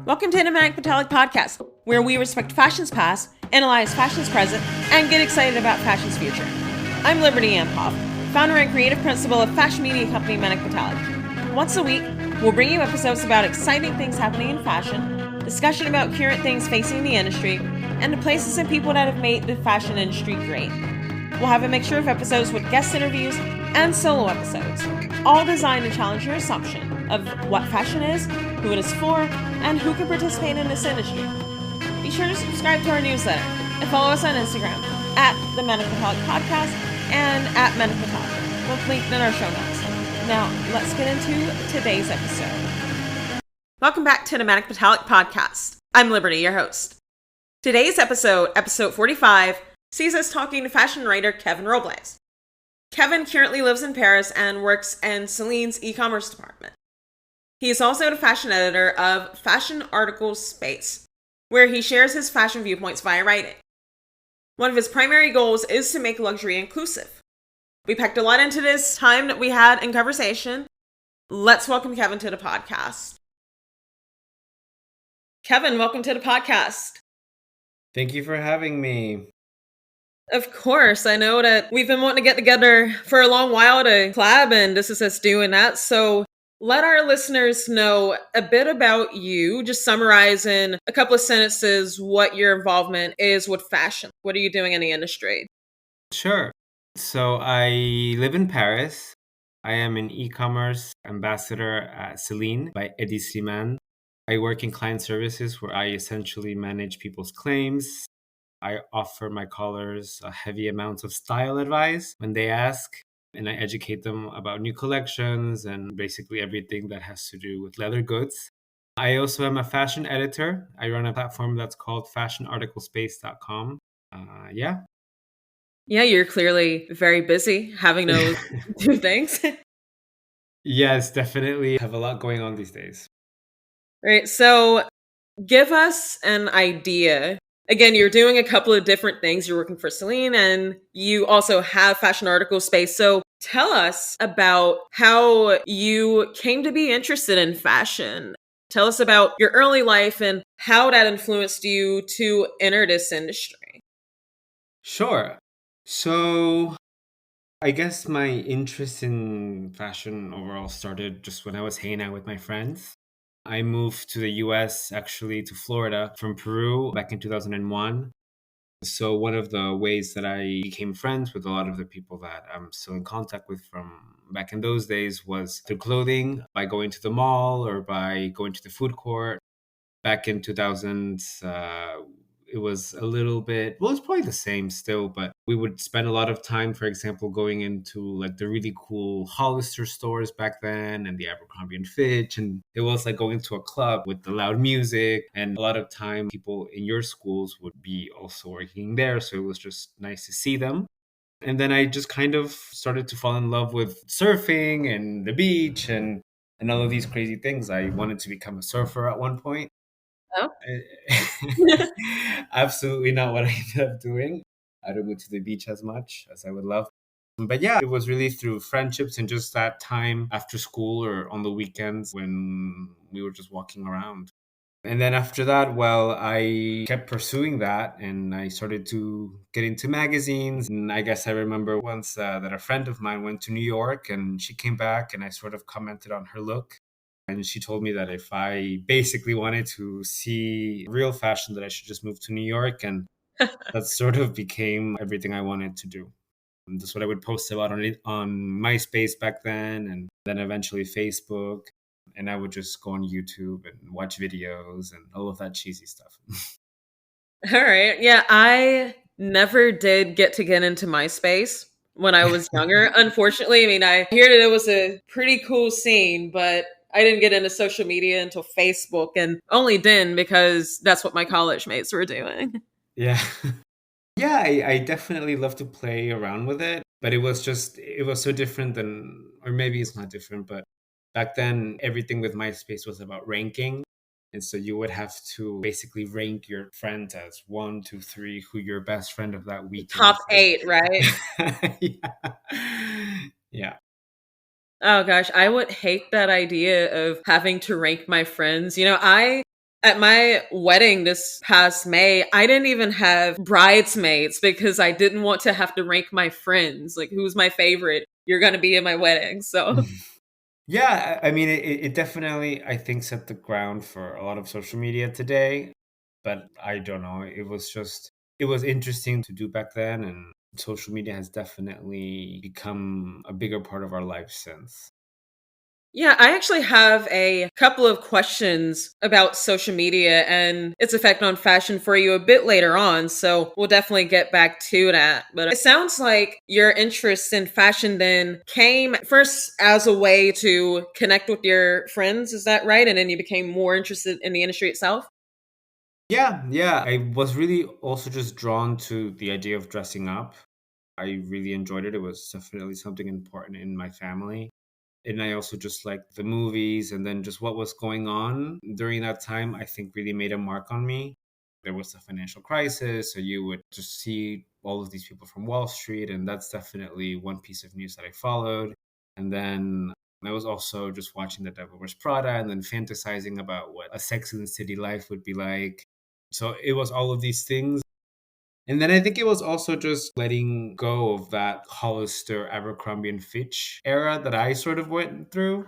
Welcome to the Manic podcast, where we respect fashion's past, analyze fashion's present, and get excited about fashion's future. I'm Liberty Amhoff, founder and creative principal of fashion media company Manic. Once a week, we'll bring you episodes about exciting things happening in fashion, discussion about current things facing the industry, and the places and people that have made the fashion industry great. We'll have a mixture of episodes with guest interviews and solo episodes, all designed to challenge your assumption of what fashion is, who it is for, and who can participate in this industry. Be sure to subscribe to our newsletter and follow us on Instagram at the Manic Podcast and at Manic, both linked in our show notes. Now, let's get into today's episode. Welcome back to the Manic Podcast. I'm Liberty, your host. Today's episode, episode 45, sees us talking to fashion writer Kevin Robles. Kevin currently lives in Paris and works in CELINE's e-commerce department. He is also the fashion editor of Fashion Article Space, where he shares his fashion viewpoints via writing. One of his primary goals is to make luxury inclusive. We packed a lot into this time that we had in conversation. Let's welcome Kevin to the podcast. Kevin, welcome to the podcast. Thank you for having me. Of course, I know that we've been wanting to get together for a long while to collab, and this is us doing that. So let our listeners know a bit about you, just summarize in a couple of sentences what your involvement is with fashion. What are you doing in the industry? Sure. So I live in Paris. I am an e-commerce ambassador at CELINE by Eddie Slimane. I work in client services where I essentially manage people's claims. I offer my callers a heavy amounts of style advice when they ask, and I educate them about new collections and basically everything that has to do with leather goods. I also am a fashion editor. I run a platform that's called fashionarticlespace.com. Yeah, you're clearly very busy having those two things. Yes, definitely have a lot going on these days. All right, so give us an idea. Again, you're doing a couple of different things. You're working for CELINE and you also have Fashion Article Space. So tell us about how you came to be interested in fashion. Tell us about your early life and how that influenced you to enter this industry. Sure. So I guess my interest in fashion overall started just when I was hanging out with my friends. I moved to the US, actually to Florida from Peru back in 2001. So one of the ways that I became friends with a lot of the people that I'm still in contact with from back in those days was through clothing, by going to the mall or by going to the food court. Back in 2000, it was a little bit, well, it's probably the same still, but we would spend a lot of time, for example, going into like the really cool Hollister stores back then and the Abercrombie and Fitch. And it was like going to a club with the loud music. And a lot of time people in your schools would be also working there. So it was just nice to see them. And then I just kind of started to fall in love with surfing and the beach and all of these crazy things. I wanted to become a surfer at one point. Oh. Absolutely not what I ended up doing. I don't go to the beach as much as I would love. But yeah, it was really through friendships and just that time after school or on the weekends when we were just walking around. And then after that, well, I kept pursuing that and I started to get into magazines. And I guess I remember once that a friend of mine went to New York and she came back and I sort of commented on her look. And she told me that if I basically wanted to see real fashion, that I should just move to New York. And that sort of became everything I wanted to do. And that's what I would post about on Myspace back then, and then eventually Facebook. And I would just go on YouTube and watch videos and all of that cheesy stuff. All right. Yeah, I never did get into MySpace when I was younger. Unfortunately, I mean, I hear that it was a pretty cool scene, but I didn't get into social media until Facebook, and only then because that's what my college mates were doing. Yeah. Yeah, I definitely love to play around with it, but it was so different than, or maybe it's not different, but back then everything with MySpace was about ranking. And so you would have to basically rank your friends as 1, 2, 3, who your best friend of that week Top is. 8, right? Yeah. Oh gosh, I would hate that idea of having to rank my friends. You know, I At my wedding this past May, I didn't even have bridesmaids because I didn't want to have to rank my friends. Like, who's my favorite? You're going to be in my wedding. So, Yeah, I mean, it definitely, I think, set the ground for a lot of social media today. But I don't know. It was interesting to do back then. And social media has definitely become a bigger part of our life since. yeah, I actually have a couple of questions about social media and its effect on fashion for you a bit later on. So we'll definitely get back to that. But it sounds like your interest in fashion then came first as a way to connect with your friends. Is that right? And then you became more interested in the industry itself? Yeah, yeah. I was really also just drawn to the idea of dressing up. I really enjoyed it. It was definitely something important in my family. And I also just liked the movies and then just what was going on during that time, I think really made a mark on me. There was the financial crisis, so you would just see all of these people from Wall Street, and that's definitely one piece of news that I followed. And then I was also just watching The Devil Wears Prada and then fantasizing about what a Sex in the City life would be like. So it was all of these things. And then I think it was also just letting go of that Hollister, Abercrombie and Fitch era that I sort of went through.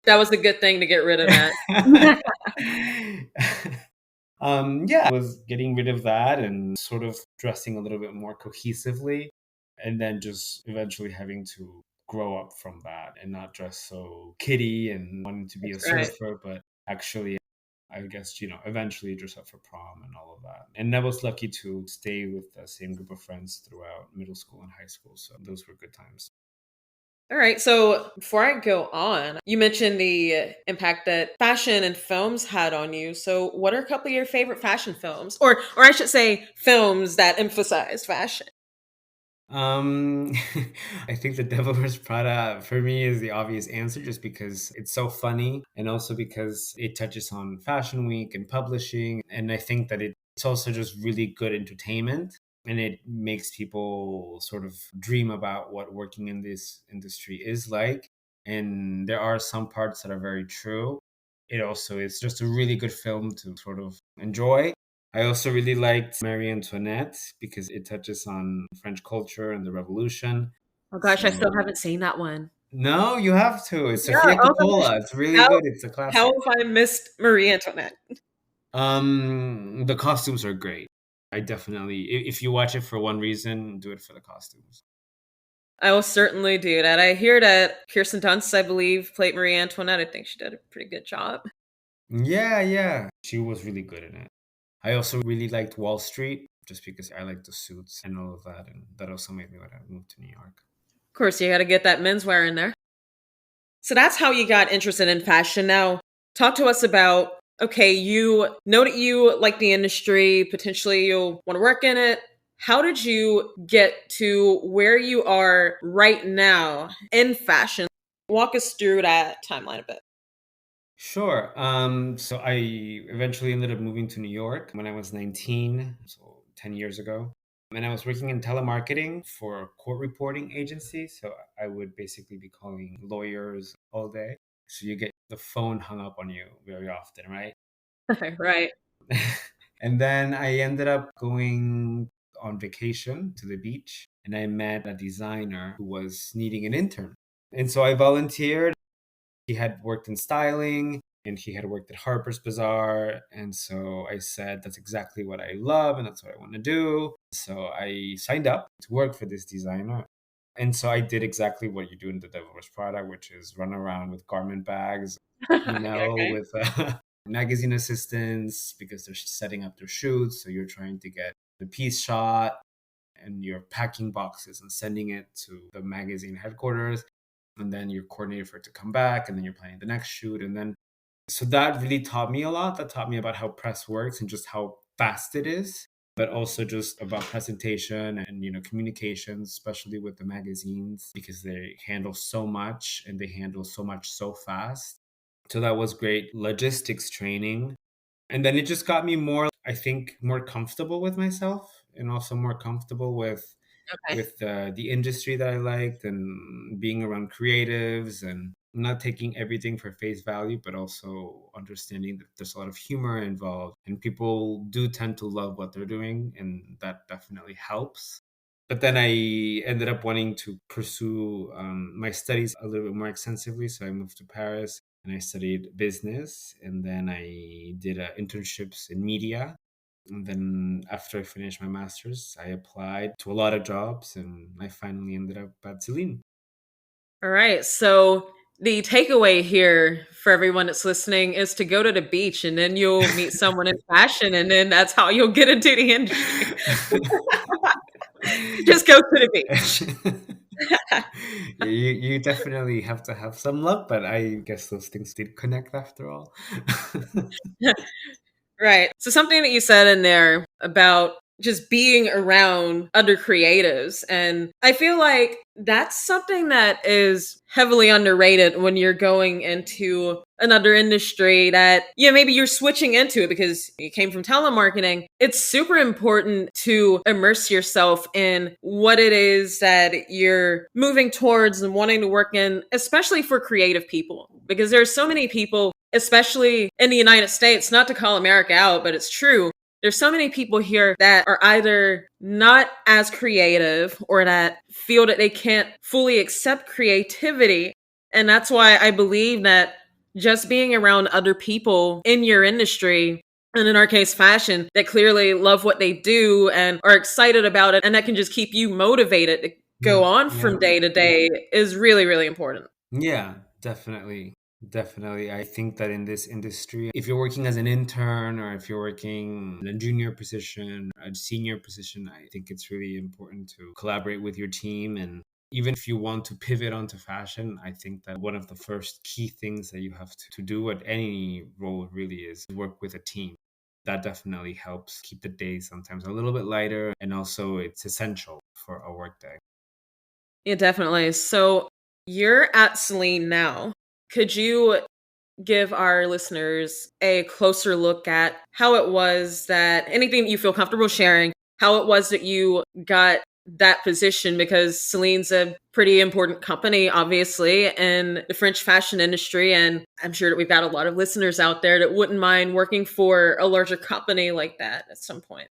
That was a good thing to get rid of that. Yeah, I was getting rid of that and sort of dressing a little bit more cohesively, and then just eventually having to grow up from that and not dress so kiddie and wanting to be a That's right. surfer, but actually I guess, eventually dress up for prom and all of that. And I was lucky to stay with the same group of friends throughout middle school and high school. So those were good times. All right. So before I go on, you mentioned the impact that fashion and films had on you. So what are a couple of your favorite fashion films? Or I should say films that emphasize fashion. Um, I think The Devil Wears Prada for me is the obvious answer just because it's so funny and also because it touches on Fashion Week and publishing. And I think that it's also just really good entertainment and it makes people sort of dream about what working in this industry is like. And there are some parts that are very true. It also is just a really good film to sort of enjoy. I also really liked Marie Antoinette because it touches on French culture and the revolution. Oh gosh, I still So haven't seen that one. no, you have to. It's Yeah. Sofia Oh gosh. Coppola. It's really How good. It's a how classic. have I missed Marie Antoinette? The costumes are great. I definitely, if you watch it for one reason, do it for the costumes. I will certainly do that. I hear that Kirsten Dunst, I believe, played Marie Antoinette. I think she did a pretty good job. Yeah, yeah. She was really good in it. I also really liked Wall Street just because I like the suits and all of that. And that also made me want to move to New York. Of course, you got to get that menswear in there. So that's how you got interested in fashion. Now, talk to us about okay, you know that you like the industry, potentially you'll want to work in it. How did you get to where you are right now in fashion? Walk us through that timeline a bit. Sure. So I eventually ended up moving to New York when I was 19, so 10 years ago. And I was working in telemarketing for a court reporting agency. So I would basically be calling lawyers all day. So you get the phone hung up on you very often, right? Right. And then I ended up going on vacation to the beach and I met a designer who was needing an intern. And so I volunteered. He had worked in styling and he had worked at Harper's Bazaar. And so I said, that's exactly what I love and that's what I want to do. So I signed up to work for this designer. And so I did exactly what you do in The Devil Wears Prada, which is run around with garment bags, Okay. with magazine assistants because they're setting up their shoots. So you're trying to get the piece shot and you're packing boxes and sending it to the magazine headquarters and then you're coordinated for it to come back and then you're planning the next shoot and then so that really taught me a lot. That taught me about how press works and just how fast it is, but also just about presentation and communications, especially with the magazines because they handle so much and they handle so much so fast. So that was great logistics training. And then it just got me more, I think, more comfortable with myself and also more comfortable Okay. with the industry that I liked and being around creatives and not taking everything for face value, but also understanding that there's a lot of humor involved and people do tend to love what they're doing. And that definitely helps. But then I ended up wanting to pursue my studies a little bit more extensively. So I moved to Paris and I studied business. And then I did internships in media. And then after I finished my master's, I applied to a lot of jobs and I finally ended up at CELINE. All right. So the takeaway here for everyone that's listening is to go to the beach and then you'll meet someone in fashion and then that's how you'll get into the industry. Just go to the beach. You definitely have to have some luck, but I guess those things did connect after all. Right. So something that you said in there about just being around other creatives. And I feel like that's something that is heavily underrated when you're going into another industry that, yeah, maybe you're switching into it because you came from telemarketing. It's super important to immerse yourself in what it is that you're moving towards and wanting to work in, especially for creative people, because there's so many people, especially in the United States, not to call America out, but it's true. There's so many people here that are either not as creative or that feel that they can't fully accept creativity. And that's why I believe that just being around other people in your industry, and in our case, fashion, that clearly love what they do and are excited about it, and that can just keep you motivated to go on Yeah. from day to day is really, really important. Yeah, definitely. Definitely. I think that in this industry, if you're working as an intern or if you're working in a junior position, a senior position, I think it's really important to collaborate with your team. And even if you want to pivot onto fashion, I think that one of the first key things that you have to do at any role really is work with a team. That definitely helps keep the day sometimes a little bit lighter. And also, it's essential for a workday. Yeah, definitely. So you're at CELINE now. Could you give our listeners a closer look at how it was that anything that you feel comfortable sharing, how it was that you got that position? Because CELINE's a pretty important company, obviously, in the French fashion industry. And I'm sure that we've got a lot of listeners out there that wouldn't mind working for a larger company like that at some point.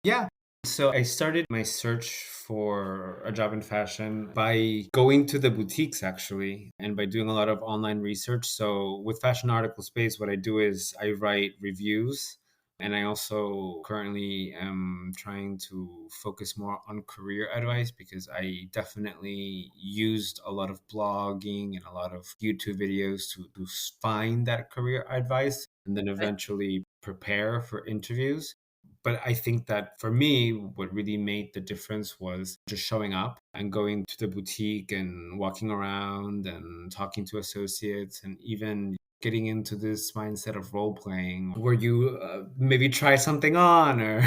Yeah. So I started my search for a job in fashion by going to the boutiques actually and by doing a lot of online research. So with Fashion Article Space, what I do is I write reviews and I also currently am trying to focus more on career advice because I definitely used a lot of blogging and a lot of YouTube videos to find that career advice and then Right. eventually prepare for interviews. But I think that for me, what really made the difference was just showing up and going to the boutique and walking around and talking to associates and even getting into this mindset of role playing where you maybe try something on or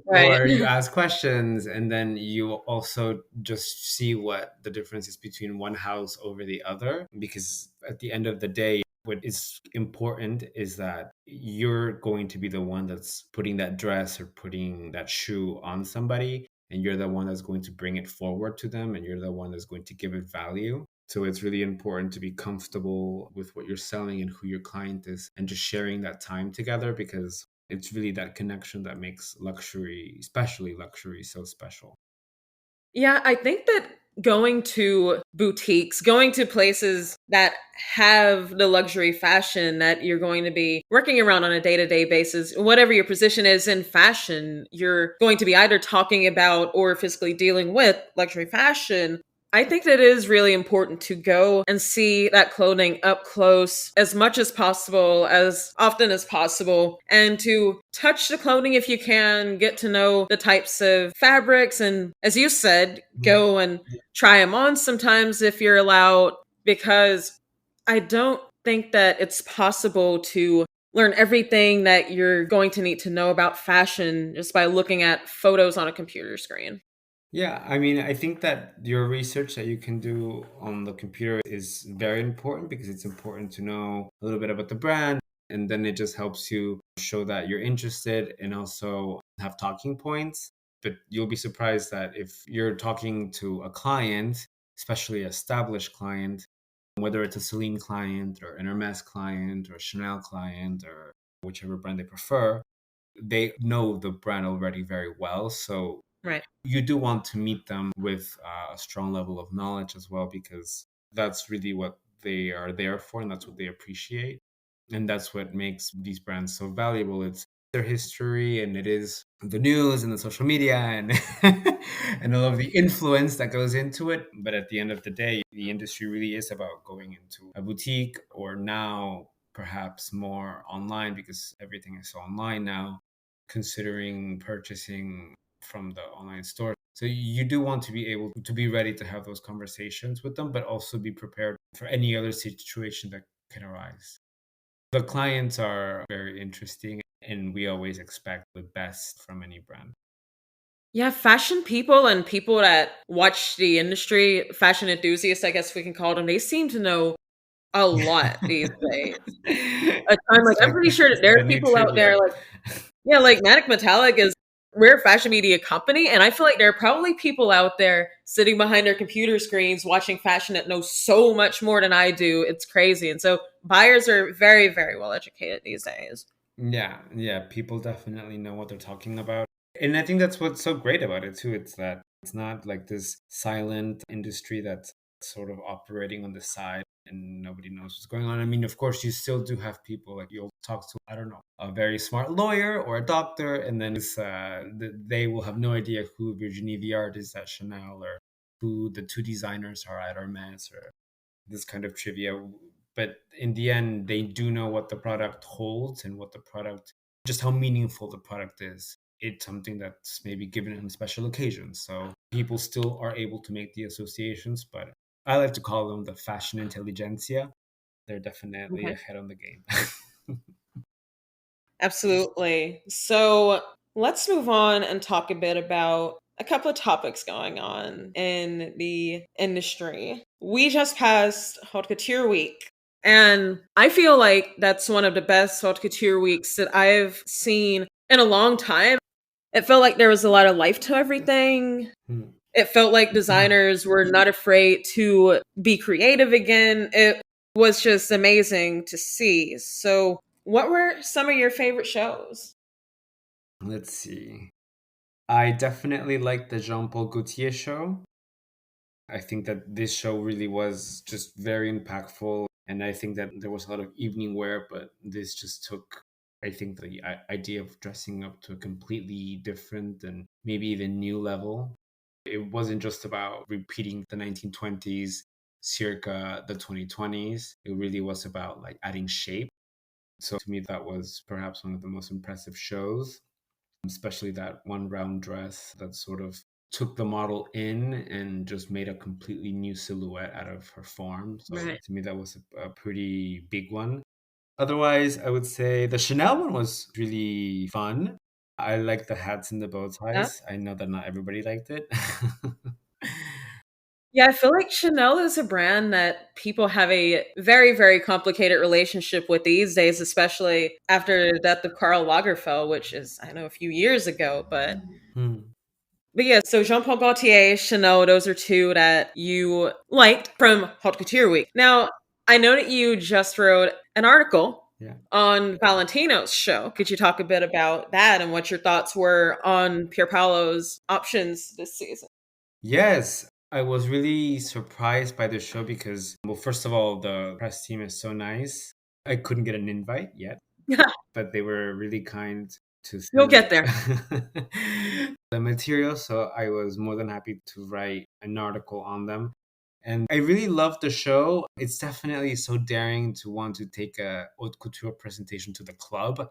Right. or you ask questions and then you also just see what the difference is between one house over the other because at the end of the day what is important is that you're going to be the one that's putting that dress or putting that shoe on somebody and you're the one that's going to bring it forward to them and you're the one that's going to give it value. So it's really important to be comfortable with what you're selling and who your client is and just sharing that time together because it's really that connection that makes luxury, especially luxury, so special. Yeah, I think that going to boutiques, going to places that have the luxury fashion that you're going to be working around on a day to day basis, whatever your position is in fashion, you're going to be either talking about or physically dealing with luxury fashion. I think that it is really important to go and see that clothing up close as much as possible, as often as possible, and to touch the clothing if you can, get to know the types of fabrics, and as you said, Mm. go and try them on sometimes if you're allowed, because I don't think that it's possible to learn everything that you're going to need to know about fashion just by looking at photos on a computer screen. Yeah, I mean, I think that your research that you can do on the computer is very important because it's important to know a little bit about the brand. And then it just helps you show that you're interested and also have talking points. But you'll be surprised that if you're talking to a client, especially established client, whether it's a Celine client or an Hermes client or a Chanel client or whichever brand they prefer, they know the brand already very well. So Right. you do want to meet them with a strong level of knowledge as well, because that's really what they are there for and that's what they appreciate. And that's what makes these brands so valuable. It's their history, and it is the news and the social media and and all of the influence that goes into it. But at the end of the day, the industry really is about going into a boutique, or now perhaps more online, because everything is so online now, considering purchasing from the online store. So you do want to be able to be ready to have those conversations with them, but also be prepared for any other situation that can arise. The clients are very interesting, and we always expect the best from any brand. Yeah, fashion people and people that watch the industry, fashion enthusiasts, I guess we can call them, they seem to know a lot these days. A time, like, It's I'm like pretty sure that there the are new people out there, trivia. like, yeah, like Manic Metallic is we're a fashion media company, and I feel like there are probably people out there sitting behind their computer screens watching fashion that know so much more than I do. It's crazy. And so buyers are very, very well educated these days. Yeah, yeah, people definitely know what they're talking about. And I think that's what's so great about it too. It's that it's not like this silent industry that's sort of operating on the side and nobody knows what's going on. I mean, of course, you still do have people, like you'll talk to, I don't know, a very smart lawyer or a doctor, and then they will have no idea who Virginie Viard is at Chanel, or who the two designers are at Hermes, or this kind of trivia. But in the end, they do know what the product holds and what the product, just how meaningful the product is. It's something that's maybe given on special occasions. So people still are able to make the associations, but I like to call them the fashion intelligentsia. They're definitely Okay. ahead on the game. Absolutely. So let's move on and talk a bit about a couple of topics going on in the industry. We just passed Haute Couture Week, and I feel like that's one of the best Haute Couture weeks that I've seen in a long time. It felt like there was a lot of life to everything. Hmm. It felt like designers were not afraid to be creative again. It was just amazing to see. So, what were some of your favorite shows? Let's see. I definitely like the Jean Paul Gaultier show. I think that this show really was just very impactful. And I think that there was a lot of evening wear, but this just took, I think, the idea of dressing up to a completely different and maybe even new level. It wasn't just about repeating the 1920s circa the 2020s. It really was about like adding shape. So to me, that was perhaps one of the most impressive shows, especially that one round dress that sort of took the model in and just made a completely new silhouette out of her form. So Right. to me, that was a pretty big one. Otherwise, I would say the Chanel one was really fun. I like the hats and the bow Yeah. ties. I know that not everybody liked it. Yeah, I feel like Chanel is a brand that people have a very, very complicated relationship with these days, especially after the death of Karl Lagerfeld, which is, I know, a few years ago. Hmm. But yeah, so Jean Paul Gaultier, Chanel, those are two that you liked from Haute Couture Week. Now, I know that you just wrote an article Yeah. on Valentino's show. Could you talk a bit about that and what your thoughts were on Pier Paolo's options this season? Yes, I was really surprised by the show because, well, first of all, the press team is so nice. I couldn't get an invite yet, but they were really kind to You'll send get there. the material. So I was more than happy to write an article on them. And I really loved the show. It's definitely so daring to want to take a haute couture presentation to the club.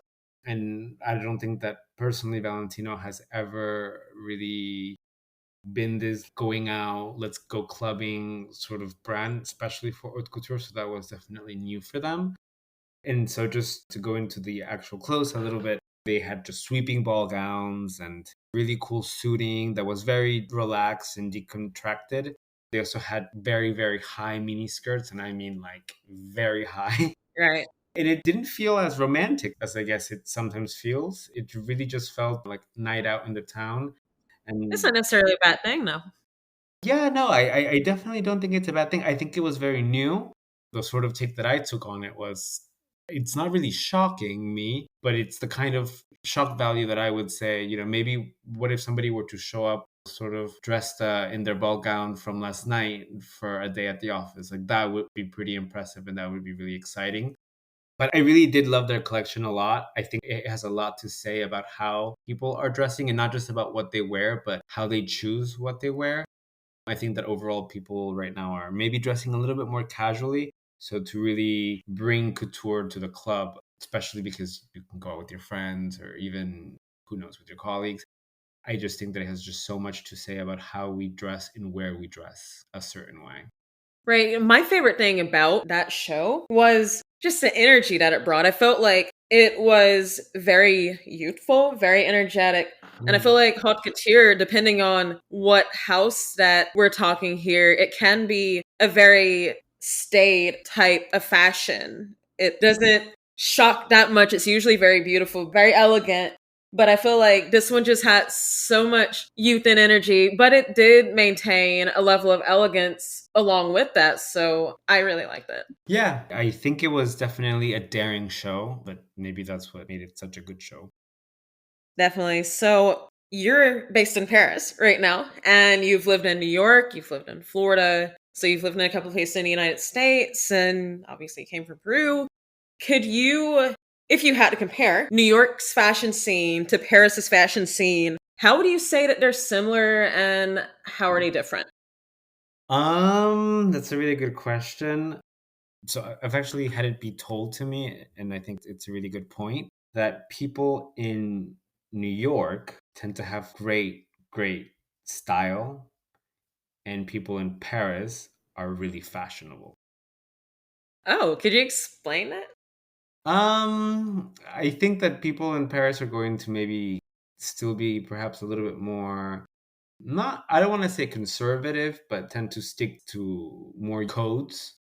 And I don't think that personally Valentino has ever really been this going out, let's go clubbing sort of brand, especially for haute couture. So that was definitely new for them. And so just to go into the actual clothes a little bit, they had just sweeping ball gowns and really cool suiting that was very relaxed and decontracted. They also had very, very high mini skirts, and I mean like very high. Right. And it didn't feel as romantic as I guess it sometimes feels. It really just felt like night out in the town. It's And not necessarily a bad thing, though. yeah, no, I definitely don't think it's a bad thing. I think it was very new. The sort of take that I took on it was it's not really shocking me, but it's the kind of shock value that I would say, maybe what if somebody were to show up sort of dressed in their ball gown from last night for a day at the office? Like that would be pretty impressive and that would be really exciting. But I really did love their collection a lot. I think it has a lot to say about how people are dressing and not just about what they wear, but how they choose what they wear. I think that overall people right now are maybe dressing a little bit more casually. So to really bring couture to the club, especially because you can go out with your friends or even, who knows, with your colleagues. I just think that it has just so much to say about how we dress and where we dress a certain way. Right. My favorite thing about that show was just the energy that it brought. I felt like it was very youthful, very energetic. And I feel like haute couture, depending on what house that we're talking here, it can be a very staid type of fashion. It doesn't shock that much. It's usually very beautiful, very elegant. But I feel like this one just had so much youth and energy, but it did maintain a level of elegance along with that. So I really liked it. Yeah, I think it was definitely a daring show, but maybe that's what made it such a good show. Definitely. So you're based in Paris right now, and you've lived in New York, you've lived in Florida. So you've lived in a couple of places in the United States, and obviously you came from Peru. Could you, if you had to compare New York's fashion scene to Paris's fashion scene, how would you say that they're similar and how are they different? That's a really good question. So I've actually had it be told to me, and I think it's a really good point, that people in New York tend to have great, great style, and people in Paris are really fashionable. Oh, could you explain that? I think that people in Paris are going to maybe still be perhaps a little bit more, not, I don't want to say conservative, but tend to stick to more codes.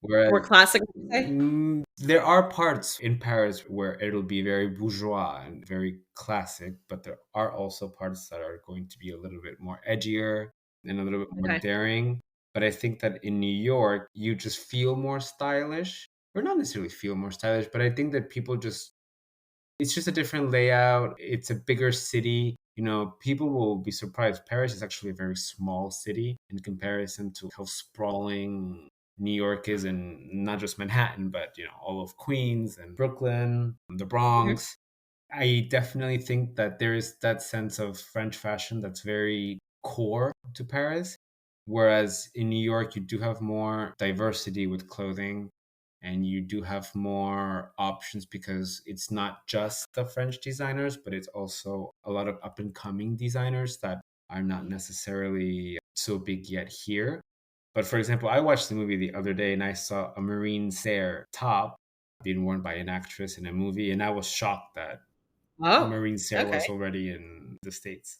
Whereas More classic, would you say? there are parts in Paris where it'll be very bourgeois and very classic, but there are also parts that are going to be a little bit more edgier and a little bit more Okay. daring. But I think that in New York, you just feel more stylish, or not necessarily feel more stylish, but I think that people just, it's just a different layout. It's a bigger city. People will be surprised. Paris is actually a very small city in comparison to how sprawling New York is, and not just Manhattan, but all of Queens and Brooklyn, the Mhm. Bronx. I definitely think that there is that sense of French fashion that's very core to Paris. Whereas in New York, you do have more diversity with clothing and you do have more options because it's not just the French designers, but it's also a lot of up and coming designers that are not necessarily so big yet here. But for example, I watched the movie the other day and I saw a Marine Serre top being worn by an actress in a movie, and I was shocked that Oh, Marine Serre okay. was already in the States.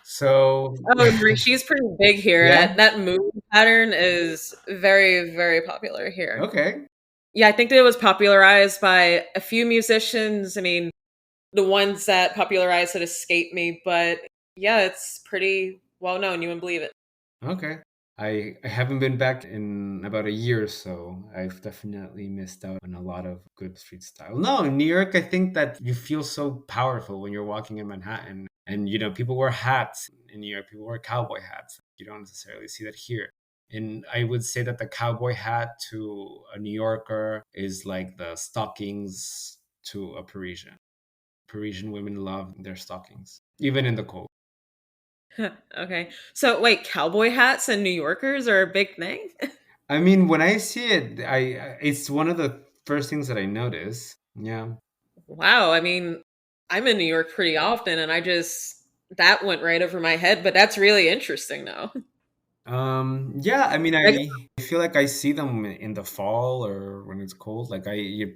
So, Oh, she's pretty big here. yeah, That movie pattern is very, very popular here. okay. Yeah, I think that it was popularized by a few musicians. I mean, the ones that popularized it escape me, but yeah, it's pretty well known. You wouldn't believe it. Okay. I haven't been back in about a year, so I've definitely missed out on a lot of good street style. No, in New York, I think that you feel so powerful when you're walking in Manhattan. And, people wear hats in New York, people wear cowboy hats. You don't necessarily see that here. And I would say that the cowboy hat to a New Yorker is like the stockings to a Parisian. Parisian women love their stockings, even in the cold. Okay. So wait, cowboy hats and New Yorkers are a big thing? I mean, when I see it, it's one of the first things that I notice. Yeah. Wow. I mean, I'm in New York pretty often and that went right over my head, but that's really interesting though. Yeah, I mean, Like, I feel like I see them in the fall or when it's cold. Like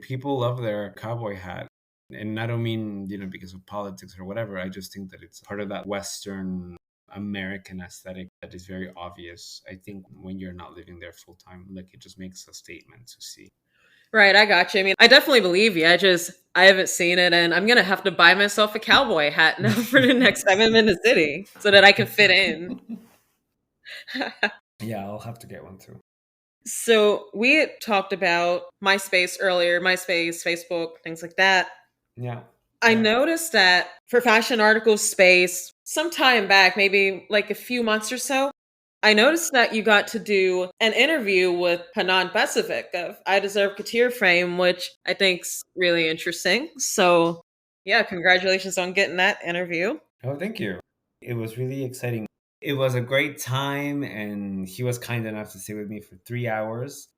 people love their cowboy hat. And I don't mean, because of politics or whatever. I just think that it's part of that Western American aesthetic that is very obvious. I think when you're not living there full time, like it just makes a statement to see. right, I got you. I mean, I definitely believe you. I haven't seen it, and I'm gonna have to buy myself a cowboy hat now for the next time I'm in the city so that I can fit in. Yeah, I'll have to get one too. So we had talked about MySpace earlier, MySpace, Facebook, things like that. Yeah. I noticed that for Fashion Articles Space, some time back, maybe like a few months or so, I noticed that you got to do an interview with Hanan Besovic of I Deserve Couture Frame, which I think's really interesting. So, yeah, congratulations on getting that interview. Oh, thank you. It was really exciting. It was a great time, and he was kind enough to stay with me for 3 hours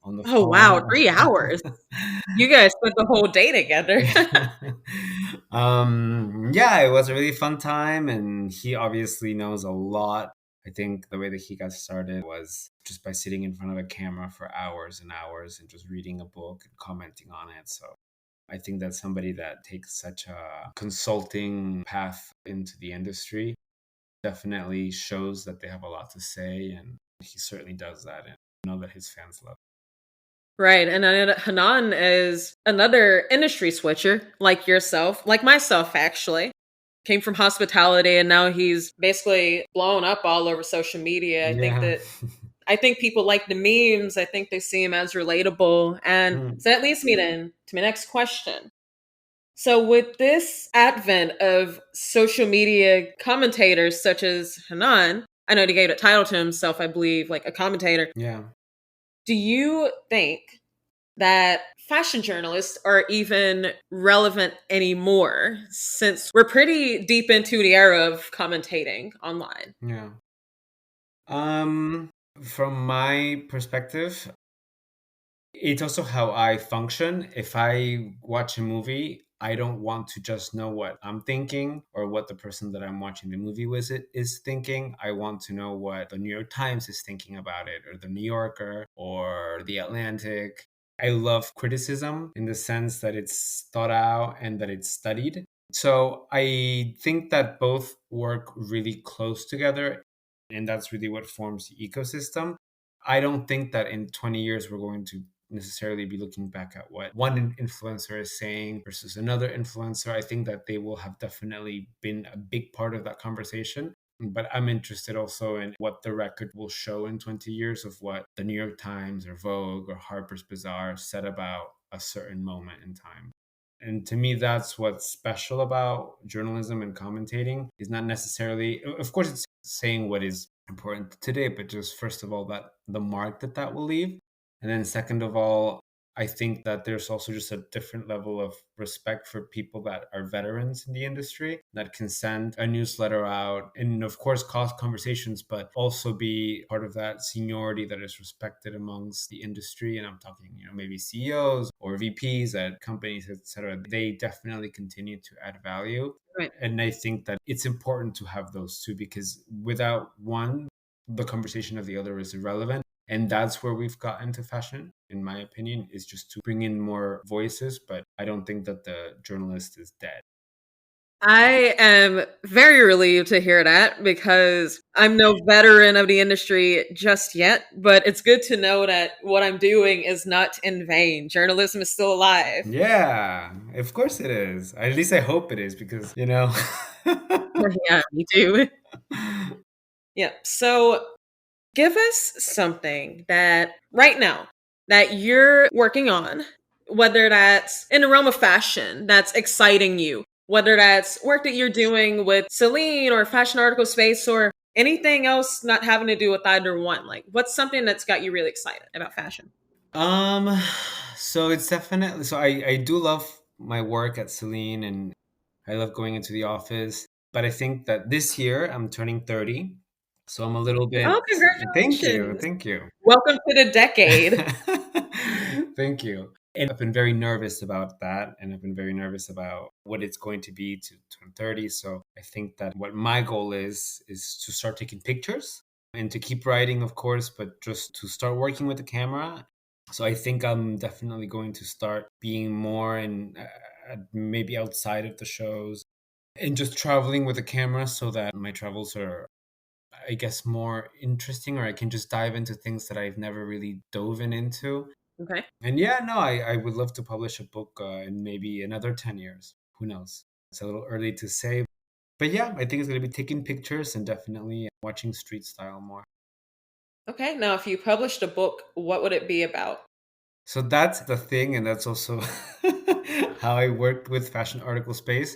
on the Oh, wow, phone. 3 hours. You guys spent the whole day together. Yeah, it was a really fun time, and he obviously knows a lot. I think the way that he got started was just by sitting in front of a camera for hours and hours and just reading a book and commenting on it. So I think that somebody that takes such a consulting path into the industry definitely shows that they have a lot to say, and he certainly does that, and I know that his fans love Right. And then Hanan is another industry switcher, like yourself, like myself, actually. Came from hospitality and now he's basically blown up all over social media. it. Yeah. I think people like the memes. I think they see him as relatable. And Mm, so that leads me then to my next question. So with this advent of social media commentators such as Hanan, I know he gave a title to himself, I believe, like a commentator. yeah. Do you think that fashion journalists are even relevant anymore since we're pretty deep into the era of commentating online? Yeah. Um, from my perspective, it's also how I function. If I watch a movie, I don't want to just know what I'm thinking or what the person that I'm watching the movie with it is thinking. I want to know what the New York Times is thinking about it, or the New Yorker, or the Atlantic. I love criticism in the sense that it's thought out and that it's studied. So I think that both work really close together, and that's really what forms the ecosystem. I don't think that in 20 years we're going to necessarily be looking back at what one influencer is saying versus another influencer. I think that they will have definitely been a big part of that conversation. But I'm interested also in what the record will show in 20 years of what the New York Times or Vogue or Harper's Bazaar said about a certain moment in time. And to me, that's what's special about journalism and commentating is not necessarily, of course, it's saying what is important today, but just first of all, that the mark that that will leave. And then second of all, I think that there's also just a different level of respect for people that are veterans in the industry that can send a newsletter out and, of course, cause conversations, but also be part of that seniority that is respected amongst the industry. And I'm talking, maybe CEOs or VPs at companies, etc. They definitely continue to add value. Right. And I think that it's important to have those two because without one, the conversation of the other is irrelevant. And that's where we've gotten to fashion, in my opinion, is just to bring in more voices. But I don't think that the journalist is dead. I am very relieved to hear that because I'm no veteran of the industry just yet, but it's good to know that what I'm doing is not in vain. Journalism is still alive. Yeah, of course it is. At least I hope it is because, Yeah, me too. Yeah. So give us something that right now that you're working on, whether that's in the realm of fashion that's exciting you, whether that's work that you're doing with Celine or Fashion Article Space or anything else not having to do with either one. Like, what's something that's got you really excited about fashion? um, so it's definitely, so I do love my work at Celine and I love going into the office. But I think that this year I'm turning 30. So I'm a little bit, Oh, thank you, congratulations. thank you. Welcome to the decade. Thank you. And I've been very nervous about that. And I've been very nervous about what it's going to be to turn 30. So I think that what my goal is to start taking pictures and to keep writing, of course, but just to start working with the camera. So I think I'm definitely going to start being more and maybe outside of the shows and just traveling with a camera so that my travels are, I guess, more interesting, or I can just dive into things that I've never really dove into. Okay. And yeah, no, I would love to publish a book in maybe another 10 years. Who knows? It's a little early to say. But yeah, I think it's going to be taking pictures and definitely watching street style more. Okay, now if you published a book, what would it be about? So that's the thing, and that's also how I worked with Fashion Article Space.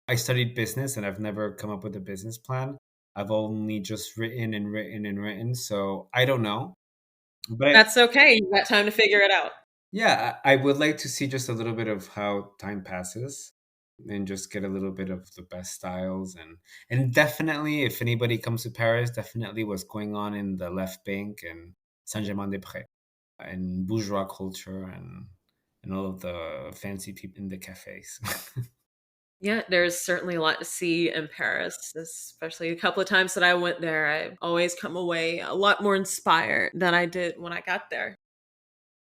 I studied business and I've never come up with a business plan. I've only just written and written and written, so I don't know. But That's okay. You got time to figure it out. yeah, I would like to see just a little bit of how time passes and just get a little bit of the best styles and definitely if anybody comes to Paris, definitely what's going on in the left bank and Saint-Germain-des-Prés and bourgeois culture and all of the fancy people in the cafes. Yeah, there's certainly a lot to see in Paris, especially a couple of times that I went there. I always come away a lot more inspired than I did when I got there.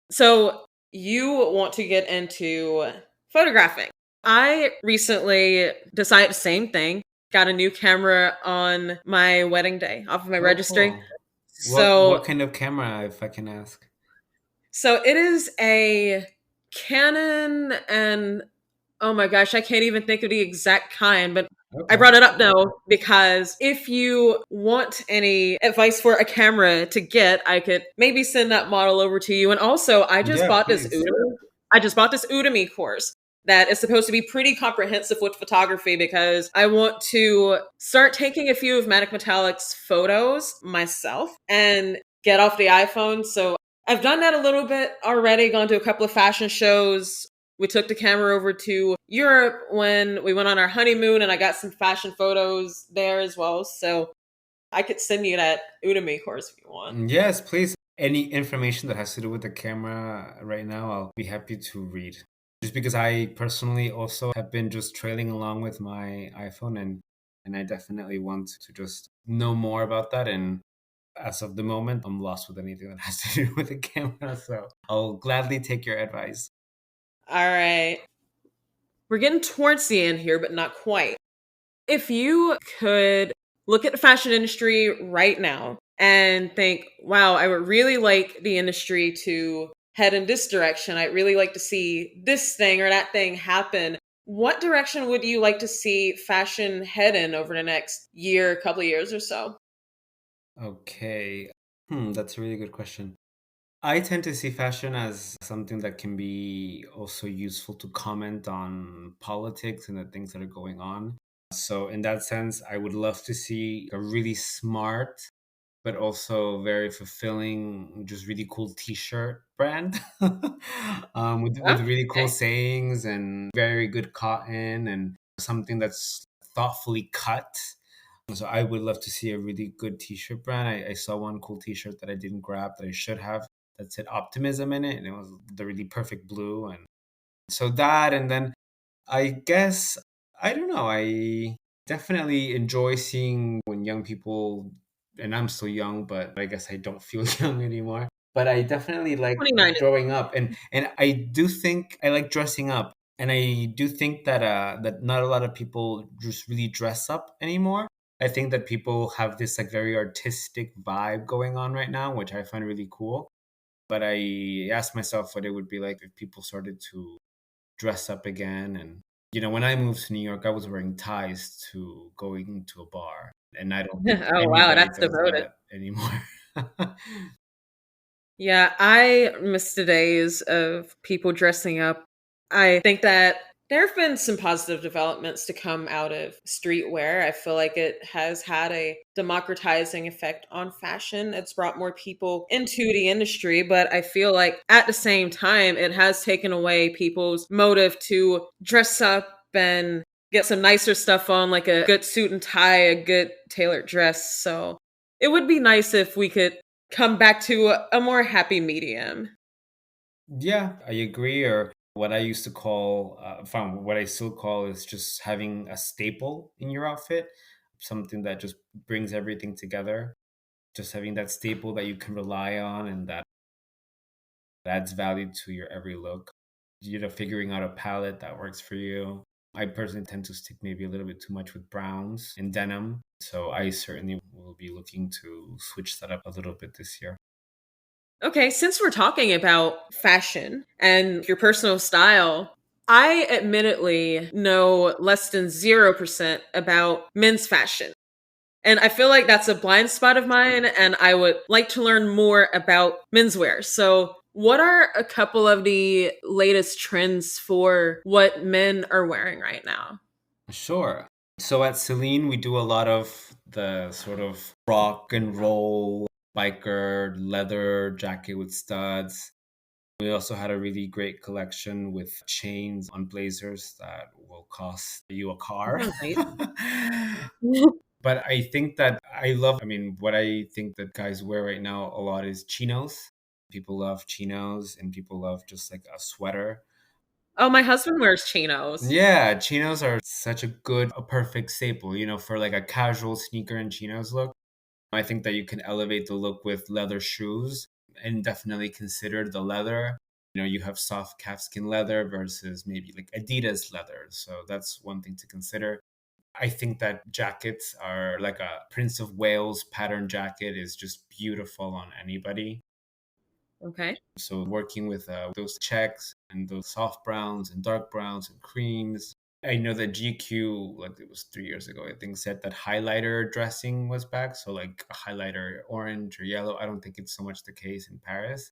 So, you want to get into photographing. I recently decided the same thing. Got a new camera on my wedding day off of my Oh, registry. cool. What So, kind of camera, if I can ask? so it is a Canon, and oh my gosh, I can't even think of the exact kind, but I Okay. brought it up though because if you want any advice for a camera to get, I could maybe send that model over to you. And also, Yeah, please. I just bought this Udemy course that is supposed to be pretty comprehensive with photography because I want to start taking a few of Manic Metallic's photos myself and get off the iPhone. So I've done that a little bit already, gone to a couple of fashion shows. We took the camera over to Europe when we went on our honeymoon, and I got some fashion photos there as well. So I could send you that Udemy course if you want. Yes, please. Any information that has to do with the camera right now, I'll be happy to read. Just because I personally also have been just trailing along with my iPhone and I definitely want to just know more about that. And as of the moment, I'm lost with anything that has to do with the camera. So I'll gladly take your advice. All right. We're getting towards the end here, but not quite. If you could look at the fashion industry right now and think, wow, I would really like the industry to head in this direction. I'd really like to see this thing or that thing happen. What direction would you like to see fashion head in over the next year, couple of years or so? Okay. That's a really good question. I tend to see fashion as something that can be also useful to comment on politics and the things that are going on. So, in that sense, I would love to see a really smart, but also very fulfilling, just really cool t shirt brand with really cool Okay. sayings and very good cotton and something that's thoughtfully cut. So I would love to see a really good t-shirt brand. I saw one cool t-shirt that I didn't grab that I should have that said optimism in it, and it was the really perfect blue. And so that, and then I guess I don't know. I definitely enjoy seeing when young people, and I'm still young, but I guess I don't feel young anymore. But I definitely like 29. growing up, and I do think I like dressing up, and I do think that that not a lot of people just really dress up anymore. I think that people have this like very artistic vibe going on right now, which I find really cool. But I asked myself what it would be like if people started to dress up again. And, when I moved to New York, I was wearing ties to going to a bar. And I don't think Oh, wow, anybody that's does devoted. that anymore. Yeah, I miss the days of people dressing up. I think that there have been some positive developments to come out of streetwear. I feel like it has had a democratizing effect on fashion. It's brought more people into the industry, but I feel like at the same time, it has taken away people's motive to dress up and get some nicer stuff on, like a good suit and tie, a good tailored dress. So it would be nice if we could come back to a more happy medium. Yeah, I agree. Or what I used to call, what I still call is just having a staple in your outfit, something that just brings everything together. Just having that staple that you can rely on and that adds value to your every look. Figuring out a palette that works for you. I personally tend to stick maybe a little bit too much with browns and denim. So I certainly will be looking to switch that up a little bit this year. Okay, since we're talking about fashion and your personal style, I admittedly know less than 0% about men's fashion. And I feel like that's a blind spot of mine, and I would like to learn more about menswear. So, what are a couple of the latest trends for what men are wearing right now? Sure. So at Celine, we do a lot of the sort of rock and roll biker leather jacket with studs. We also had a really great collection with chains on blazers that will cost you a car. Sounds nice. But I think that I mean, what I think that guys wear right now a lot is chinos. People love chinos and people love just like a sweater. Oh, my husband wears chinos. Yeah, chinos are such a perfect staple, for like a casual sneaker and chinos look. I think that you can elevate the look with leather shoes and definitely consider the leather. You have soft calfskin leather versus maybe like Adidas leather. So that's one thing to consider. I think that jackets are like a Prince of Wales pattern jacket is just beautiful on anybody. Okay. So working with those checks and those soft browns and dark browns and creams. I know that GQ, like it was 3 years ago, I think, said that highlighter dressing was back. So like a highlighter orange or yellow. I don't think it's so much the case in Paris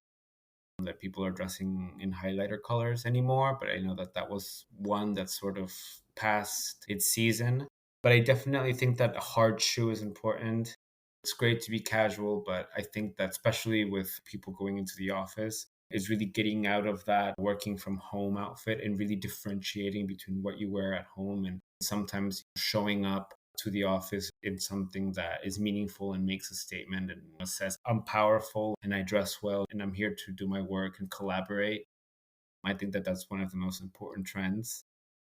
that people are dressing in highlighter colors anymore. But I know that that was one that sort of past its season. But I definitely think that a hard shoe is important. It's great to be casual, but I think that especially with people going into the office, is really getting out of that working from home outfit and really differentiating between what you wear at home and sometimes showing up to the office in something that is meaningful and makes a statement and says, I'm powerful and I dress well and I'm here to do my work and collaborate. I think that that's one of the most important trends.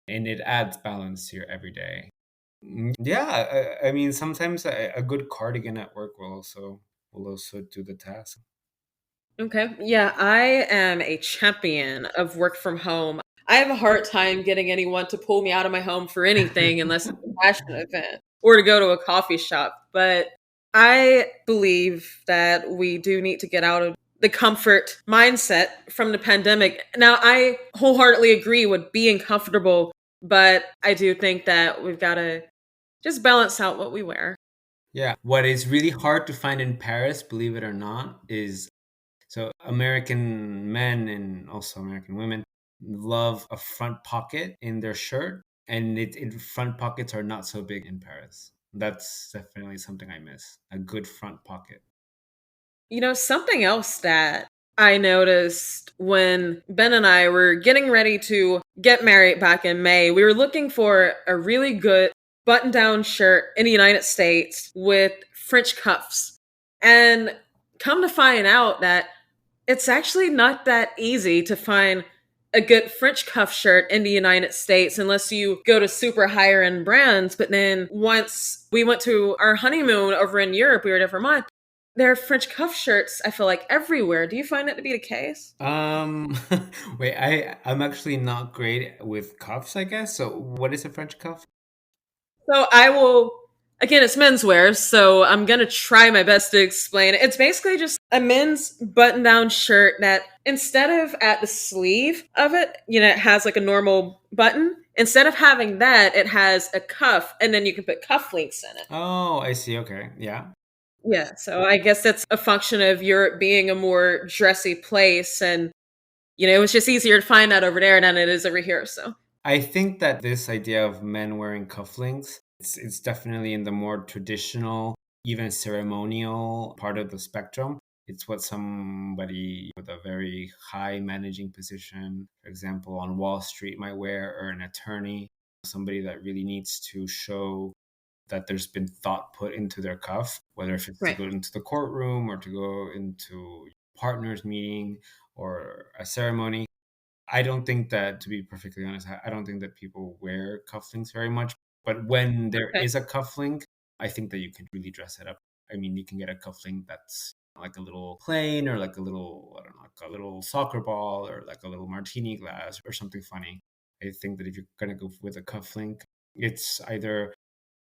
And it adds balance to your everyday. Yeah, I mean, sometimes a good cardigan at work will also do the task. Okay. Yeah, I am a champion of work from home. I have a hard time getting anyone to pull me out of my home for anything unless it's a fashion event or to go to a coffee shop. But I believe that we do need to get out of the comfort mindset from the pandemic. Now, I wholeheartedly agree with being comfortable, but I do think that we've got to just balance out what we wear. Yeah, what is really hard to find in Paris, believe it or not, is so American men and also American women love a front pocket in their shirt, and front pockets are not so big in Paris. That's definitely something I miss. A good front pocket. Something else that I noticed when Ben and I were getting ready to get married back in May, we were looking for a really good button down shirt in the United States with French cuffs. And come to find out that it's actually not that easy to find a good French cuff shirt in the United States unless you go to super higher end brands. But then once we went to our honeymoon over in Europe, we were there for a month. There are French cuff shirts, I feel like, everywhere. Do you find that to be the case? Um, wait, I'm actually not great with cuffs, I guess. So, what is a French cuff? So I will, again, it's menswear, so I'm going to try my best to explain it. It's basically just a men's button down shirt that instead of at the sleeve of it, it has like a normal button. Instead of having that, it has a cuff, and then you can put cufflinks in it. Oh, I see. Okay, yeah. Yeah, so I guess that's a function of Europe being a more dressy place, and it was just easier to find that over there than it is over here. So I think that this idea of men wearing cufflinks, it's definitely in the more traditional, even ceremonial part of the spectrum. It's what somebody with a very high managing position, for example, on Wall Street might wear, or an attorney, somebody that really needs to show that there's been thought put into their cuff, whether if it's to right. go into the courtroom or to go into partners meeting or a ceremony. I don't think that, to be perfectly honest, I don't think that people wear cufflinks very much. But when there Okay. is a cufflink, I think that you can really dress it up. I mean, you can get a cufflink that's like a little plane or like a little, I don't know, like a little soccer ball or like a little martini glass or something funny. I think that if you're going to go with a cufflink, it's either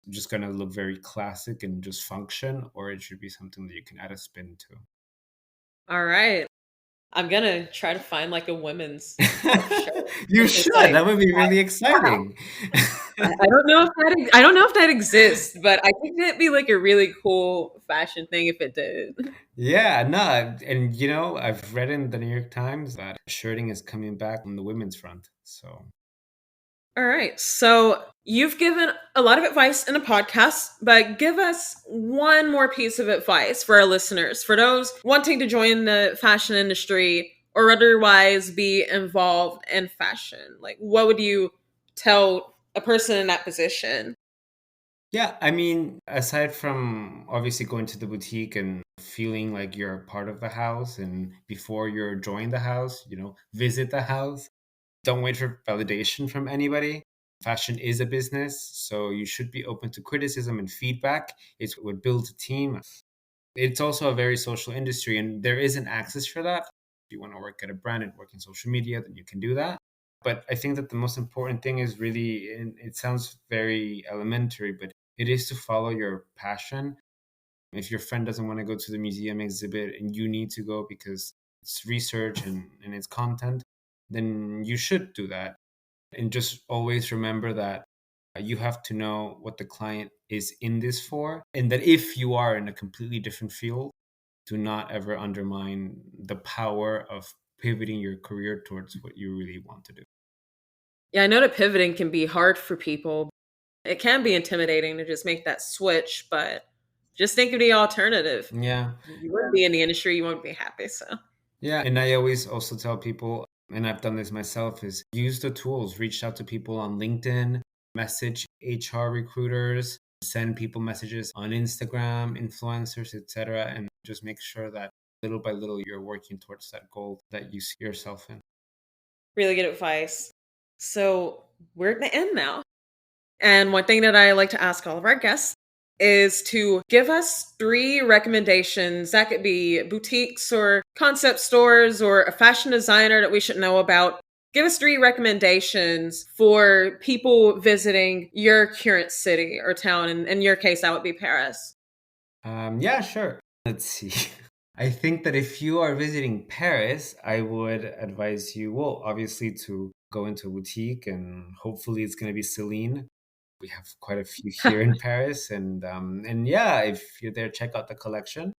just going to look very classic and just function, or it should be something that you can add a spin to. All right. I'm gonna try to find like a women's shirt. You It's should. like, That would be really wow. exciting. I don't know if I don't know if that exists, but I think that'd be like a really cool fashion thing if it did. Yeah, no, and I've read in the New York Times that shirting is coming back on the women's front. So, All right. So you've given a lot of advice in a podcast, but give us one more piece of advice for our listeners, for those wanting to join the fashion industry or otherwise be involved in fashion. Like, what would you tell a person in that position? yeah, I mean, aside from obviously going to the boutique and feeling like you're a part of the house, and before you're join the house, visit the house. Don't wait for validation from anybody. Fashion is a business, so you should be open to criticism and feedback. It's what builds a team. It's also a very social industry, and there is an access for that. If you want to work at a brand and work in social media, then you can do that. But I think that the most important thing is really, and it sounds very elementary, but it is to follow your passion. If your friend doesn't want to go to the museum exhibit and you need to go because it's research and it's content, then you should do that. And just always remember that you have to know what the client is in this for. And that if you are in a completely different field, do not ever undermine the power of pivoting your career towards what you really want to do. Yeah, I know that pivoting can be hard for people. It can be intimidating to just make that switch, but just think of the alternative. Yeah. You wouldn't be in the industry, you won't be happy. So, Yeah. And I always also tell people, and I've done this myself, is use the tools, reach out to people on LinkedIn, message HR recruiters, send people messages on Instagram, influencers, etc., and just make sure that little by little you're working towards that goal that you see yourself in. really good advice. So, we're at the end now. And one thing that I like to ask all of our guests is to give us 3 recommendations. That could be boutiques or concept stores or a fashion designer that we should know about. Give us 3 recommendations for people visiting your current city or town. And in your case, that would be Paris. Yeah, sure. Let's see. I think that if you are visiting Paris, I would advise you, well, obviously to go into a boutique, and hopefully it's going to be CELINE. We have quite a few here in Paris, and yeah, if you're there, check out the collection.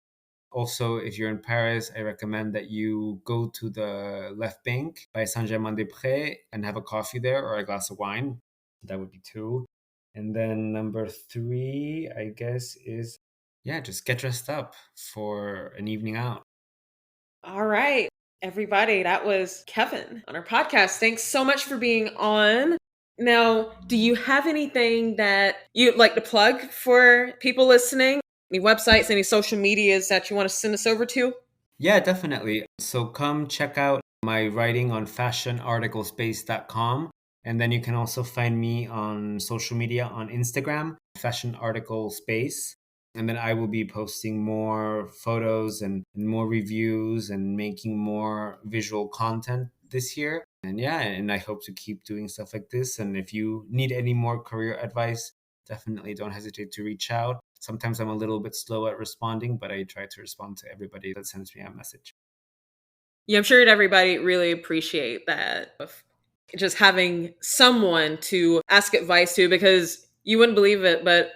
Also, if you're in Paris, I recommend that you go to the Left Bank by Saint-Germain-des-Prés and have a coffee there or a glass of wine. That would be 2. And then number 3, I guess, is yeah, just get dressed up for an evening out. All right, everybody, that was Kevin on our podcast. Thanks so much for being on. Now, do you have anything that you'd like to plug for people listening? Any websites, any social medias that you want to send us over to? Yeah, definitely. So come check out my writing on fashionarticlespace.com. And then you can also find me on social media on Instagram, Fashion Article Space. And then I will be posting more photos and more reviews and making more visual content this year. And yeah, and I hope to keep doing stuff like this. And if you need any more career advice, definitely don't hesitate to reach out. Sometimes I'm a little bit slow at responding, but I try to respond to everybody that sends me a message. Yeah, I'm sure that everybody really appreciate that. Of just having someone to ask advice to, because you wouldn't believe it, but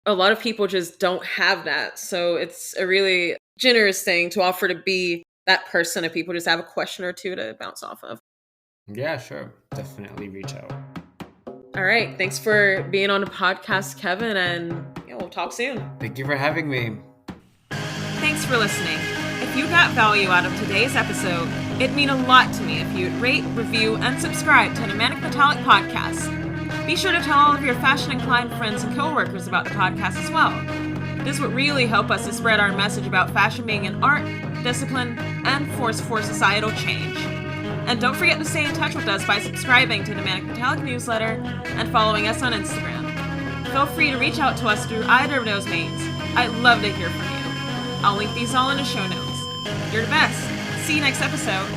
a lot of people just don't have that. So it's a really generous thing to offer to be that person if people just have a question or two to bounce off of. Yeah, sure. Definitely reach out. All right. Thanks for being on the podcast, Kevin, and yeah, we'll talk soon. Thank you for having me. Thanks for listening. If you got value out of today's episode, it'd mean a lot to me if you'd rate, review, and subscribe to the Manic Metallic podcast. Be sure to tell all of your fashion-inclined friends and coworkers about the podcast as well. This would really help us to spread our message about fashion being an art, discipline, and force for societal change. And don't forget to stay in touch with us by subscribing to the Manic Metallic newsletter and following us on Instagram. Feel free to reach out to us through either of those means. I'd love to hear from you. I'll link these all in the show notes. You're the best. See you next episode.